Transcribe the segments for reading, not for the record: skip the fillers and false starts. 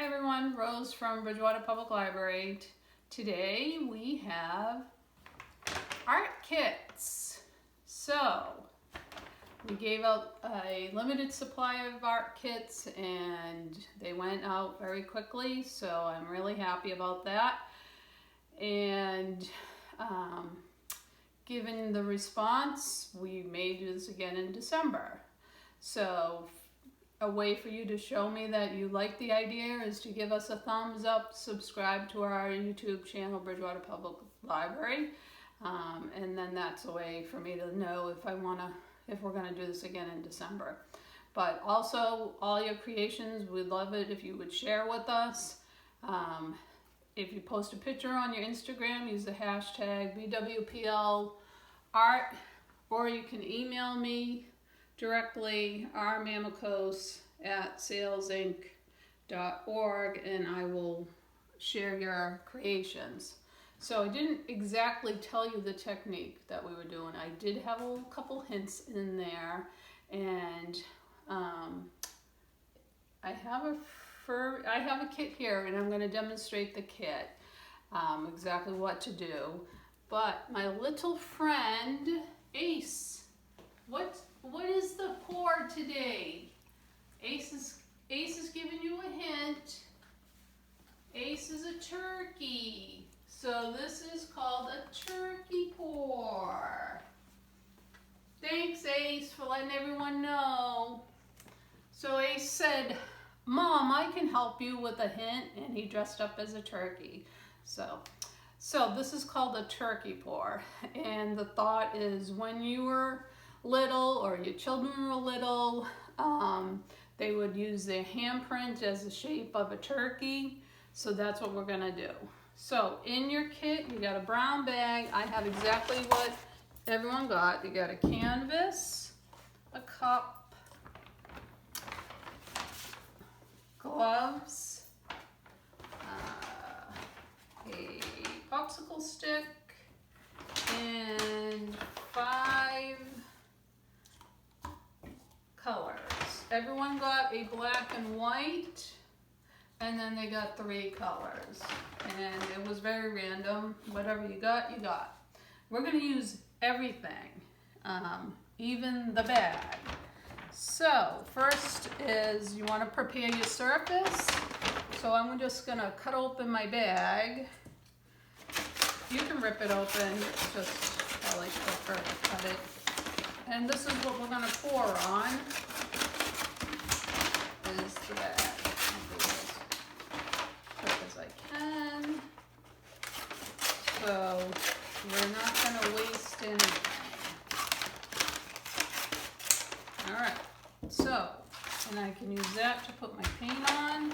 everyone, Rose from Bridgewater Public Library. Today we have art kits. So we gave out a limited supply of art kits and they went out very quickly, so I'm really happy about that. And given the response, we may do this again in December. So a way for you to show me that you like the idea is to give us a thumbs up, subscribe to our YouTube channel, Bridgewater Public Library, and then that's a way for me to know if we're gonna do this again in December. But also, all your creations, we'd love it if you would share with us. If you post a picture on your Instagram, use the hashtag BWPL art, or you can email me directly, rmamacos@salesinc.org, and I will share your creations. So I didn't exactly tell you the technique that we were doing. I did have a couple hints in there, and I have a kit here, and I'm going to demonstrate the kit, exactly what to do. But my little friend Ace, what is the pour today? Ace is giving you a hint. Ace is a turkey. So this is called a turkey pour. Thanks, Ace, for letting everyone know. So Ace said, "Mom, I can help you with a hint," and he dressed up as a turkey. So this is called a turkey pour. And the thought is, when you were little or your children were little, they would use their handprint as the shape of a turkey. So that's what we're gonna do. So in your kit, you got a brown bag. I have exactly what everyone got. You got a canvas, a cup, gloves, a popsicle stick, and 5 colors. Everyone got a black and white, and then they got 3 colors. And it was very random. Whatever you got, you got. We're gonna use everything, even the bag. So first is you wanna prepare your surface. So I'm just gonna cut open my bag. You can rip it open, it's just, I like to cut it. And this is what we're gonna pour on, is the bag. I'll do this as quick as I can. So we're not gonna waste anything. All right, so, and I can use that to put my paint on.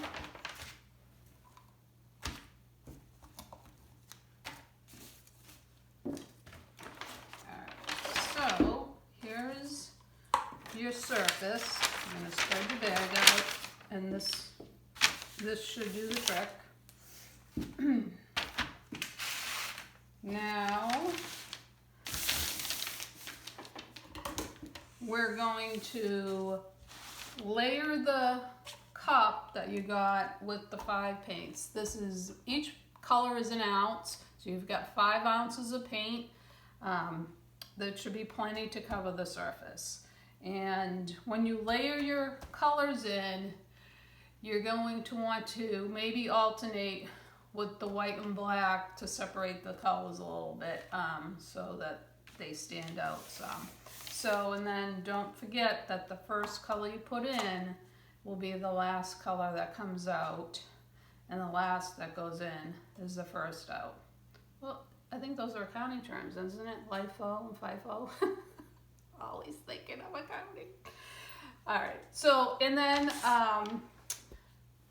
Your surface. I'm going to spread your bag out, and this should do the trick. Now we're going to layer the cup that you got with the 5 paints. Each color is 1 ounce, so you've got 5 ounces of paint. That should be plenty to cover the surface. And when you layer your colors in, you're going to want to maybe alternate with the white and black to separate the colors a little bit, so that they stand out some. So, and then don't forget that the first color you put in will be the last color that comes out, and the last that goes in is the first out. Well, I think those are accounting terms, isn't it? LIFO and FIFO. Always thinking of accounting. All right, so, and then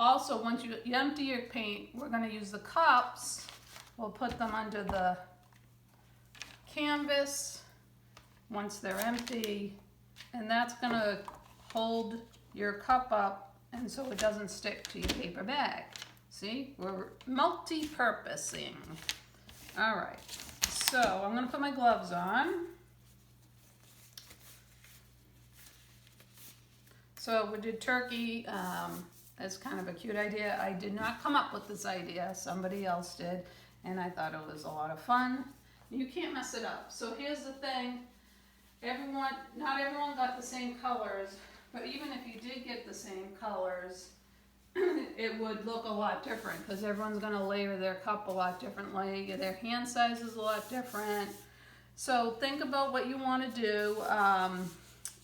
also once you empty your paint, we're gonna use the cups. We'll put them under the canvas once they're empty, and that's gonna hold your cup up and so it doesn't stick to your paper bag. See, we're multi-purposing. All right, so I'm gonna put my gloves on. So we did turkey. as kind of a cute idea. I did not come up with this idea, somebody else did, and I thought it was a lot of fun. You can't mess it up. So here's the thing, not everyone got the same colors, but even if you did get the same colors, it would look a lot different because everyone's going to layer their cup a lot differently. Their hand size is a lot different. So think about what you want to do.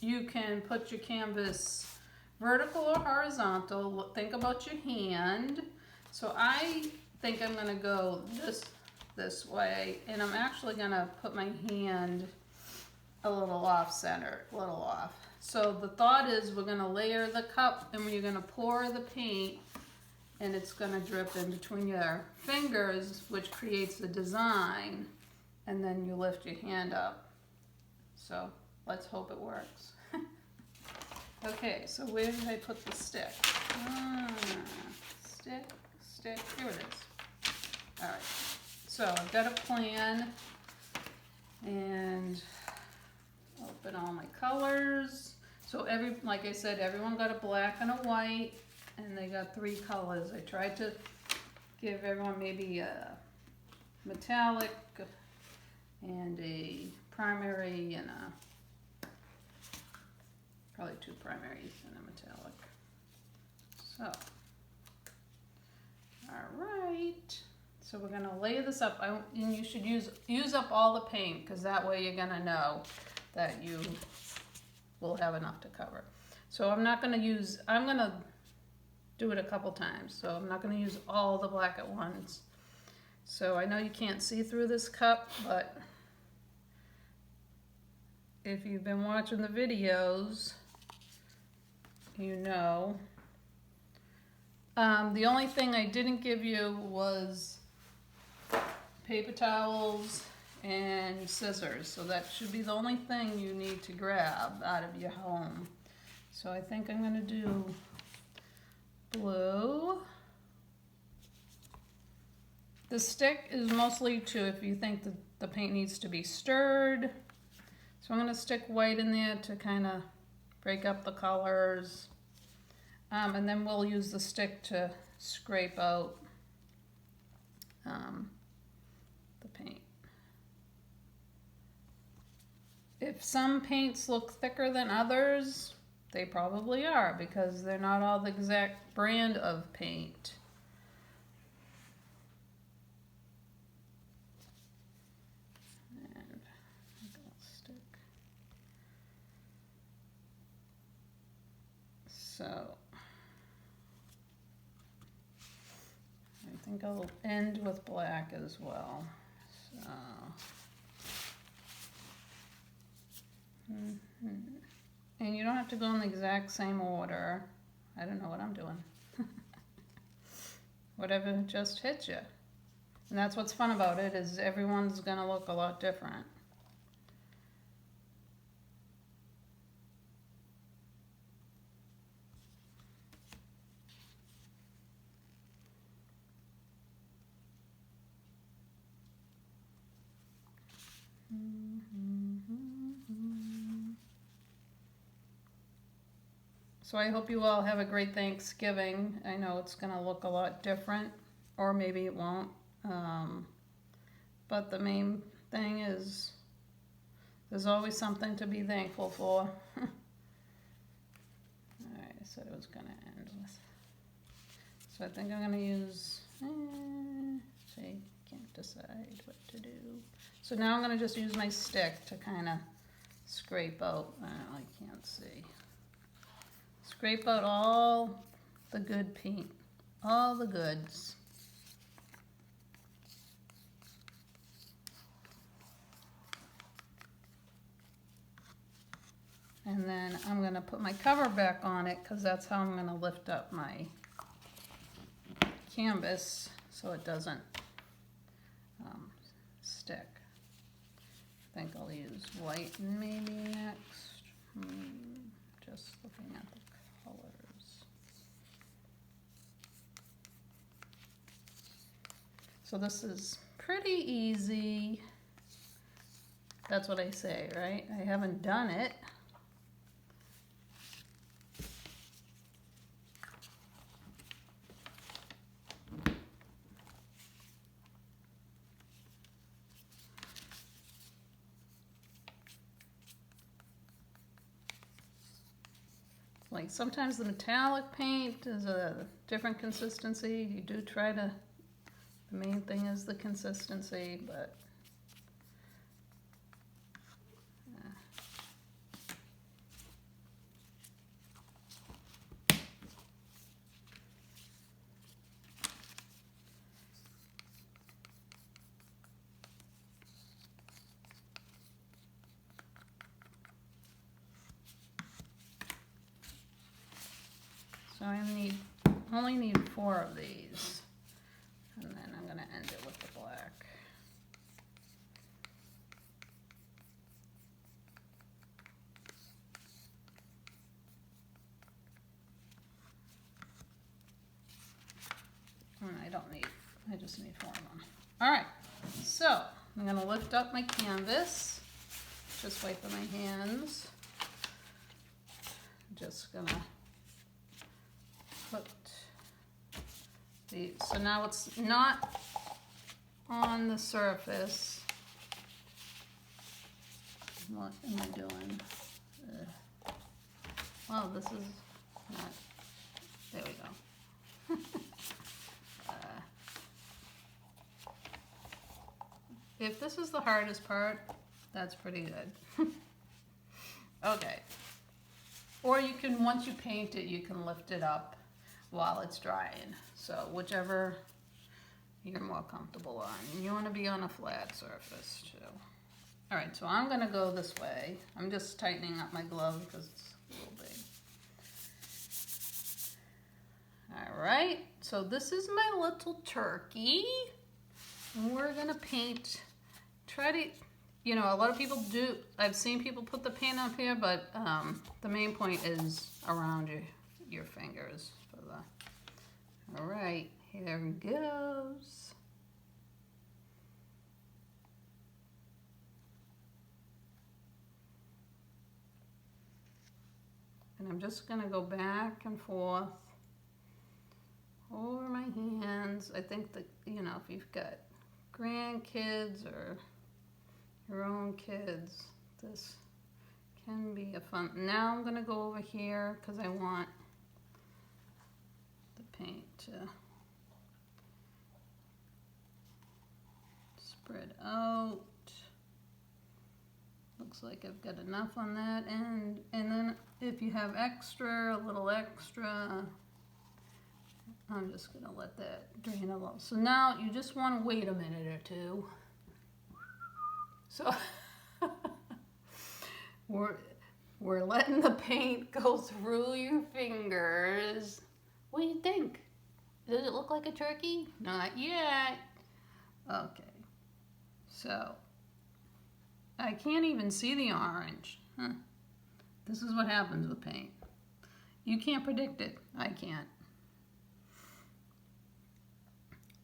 You can put your canvas vertical or horizontal. Think about your hand. So I think I'm going to go this way, and I'm actually going to put my hand a little off center, a little off. So the thought is we're going to layer the cup and you're going to pour the paint and it's going to drip in between your fingers, which creates the design, and then you lift your hand up. So let's hope it works. Okay, so where did I put the stick? Stick, here it is. All right, so I've got a plan and open all my colors. So like I said, everyone got a black and a white, and they got 3 colors. I tried to give everyone maybe a metallic and a primary and probably 2 primaries and a metallic. So, all right. So we're gonna lay this up, and you should use up all the paint, because that way you're gonna know that you will have enough to cover. So I'm gonna do it a couple times. So I'm not gonna use all the black at once. So I know you can't see through this cup, but if you've been watching the videos, you know. The only thing I didn't give you was paper towels and scissors, so that should be the only thing you need to grab out of your home. So I think I'm going to do blue. The stick is mostly if you think that the paint needs to be stirred. So I'm going to stick white in there to kind of break up the colors, and then we'll use the stick to scrape out the paint. If some paints look thicker than others, they probably are, because they're not all the exact brand of paint. And I'll stick. So I think I'll end with black as well. So. And you don't have to go in the exact same order. I don't know what I'm doing. Whatever just hits you. And that's what's fun about it, is everyone's gonna look a lot different. So I hope you all have a great Thanksgiving. I know it's going to look a lot different, or maybe it won't. But the main thing is there's always something to be thankful for. All right, I said it was going to end with. So I think I'm going to use, see, can't decide what to do. So now I'm going to just use my stick to kind of scrape out, I can't see. Scrape out all the good paint, all the goods. And then I'm going to put my cover back on it, because that's how I'm going to lift up my canvas so it doesn't stick. I think I'll use white maybe next. Just looking at the colors. So this is pretty easy. That's what I say, right? I haven't done it. like sometimes the metallic paint is a different consistency. You do try to, the main thing is the consistency, but so I only need 4 of these, and then I'm going to end it with the black. And I just need 4 of them. All right, so I'm going to lift up my canvas, just wiping my hands. Just going to put the, so now it's not on the surface. What am I doing? Well, this is not, there we go. If this is the hardest part, that's pretty good. Okay. Or you can, once you paint it, you can lift it up while it's drying. So whichever you're more comfortable on. You want to be on a flat surface too. All right, so I'm going to go this way. I'm just tightening up my glove because it's a little big. All right, so this is my little turkey. And we're going to paint, try to, you know, a lot of people do, I've seen people put the paint up here, but the main point is around your fingers. For the, all right, here it goes. And I'm just going to go back and forth over my hands. I think that, you know, if you've got grandkids or your own kids, this can be a fun. Now I'm going to go over here because I want the paint to spread out. Looks like I've got enough on that end. And then if you have extra, a little extra, I'm just going to let that drain a little. So now you just want to wait a minute or two. So we're letting the paint go through your fingers. What do you think? Does it look like a turkey? Not yet. Okay. So I can't even see the orange. Huh. This is what happens with paint. You can't predict it. I can't.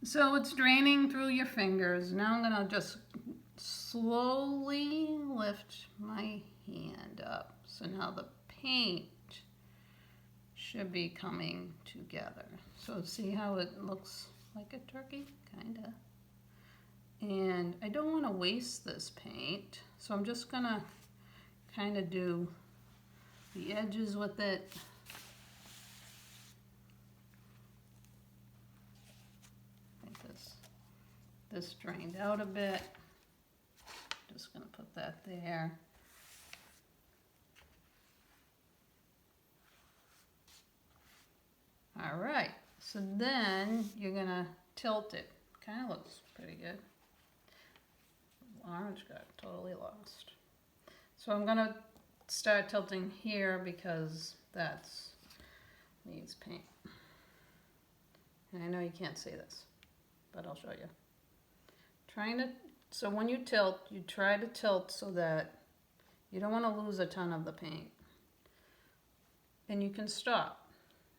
So it's draining through your fingers. Now I'm going to just slowly lift my hand up. So now the paint should be coming together. So see how it looks like a turkey? Kinda. And I don't want to waste this paint. So I'm just going to kind of do the edges with it. This drained out a bit. Just going to put that there. All right, so then you're going to tilt it. Kind of looks pretty good. Orange got totally lost. So I'm going to start tilting here because that's needs paint. And I know you can't see this, but I'll show you. So when you tilt, you try to tilt so that you don't want to lose a ton of the paint. And you can stop,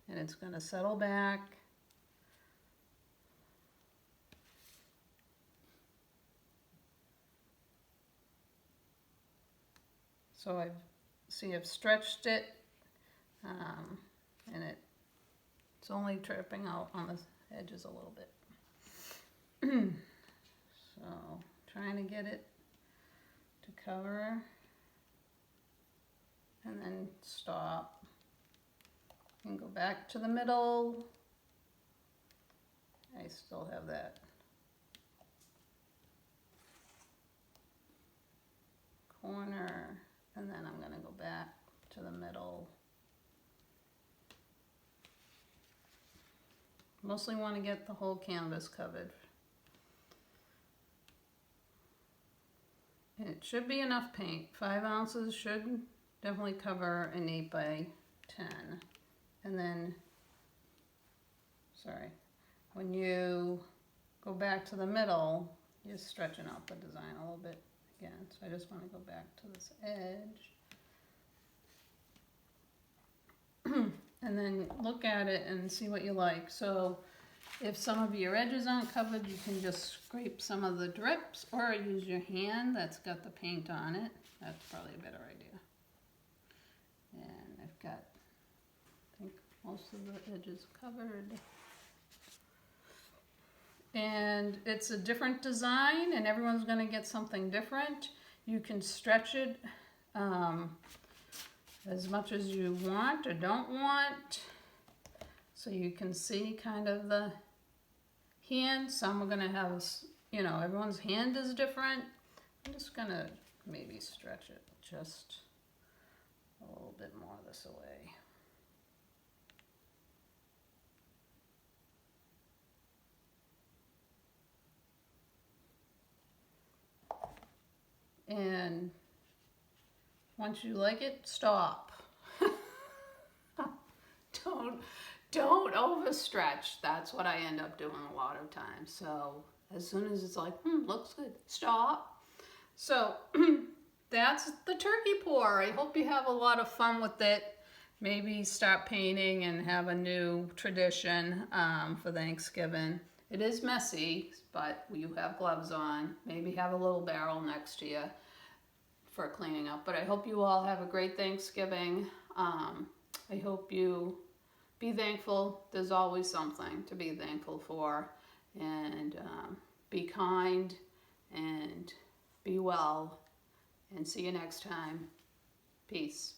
and it's going to settle back. So I've stretched it, and it's only dripping out on the edges a little bit. So, trying to get it to cover, and then stop. And go back to the middle. I still have that corner, and then I'm going to go back to the middle. Mostly want to get the whole canvas covered. And it should be enough paint. 5 ounces should definitely cover an 8 by 10. And then, sorry, when you go back to the middle, you're stretching out the design a little bit again. So I just want to go back to this edge. And then look at it and see what you like. So if some of your edges aren't covered, you can just scrape some of the drips or use your hand that's got the paint on it. That's probably a better idea. And I've got, I think, most of the edges covered. And it's a different design and everyone's going to get something different. You can stretch it as much as you want or don't want. So you can see kind of the hand. Some are going to have, you know, everyone's hand is different. I'm just going to maybe stretch it just a little bit more this way. And once you like it, stop. Don't overstretch. That's what I end up doing a lot of times. So as soon as it's like, looks good, stop. So that's the turkey pour. I hope you have a lot of fun with it. Maybe start painting and have a new tradition for Thanksgiving. It is messy, but you have gloves on. Maybe have a little barrel next to you for cleaning up. But I hope you all have a great Thanksgiving. I hope you be thankful. There's always something to be thankful for. And be kind and be well. And see you next time. Peace.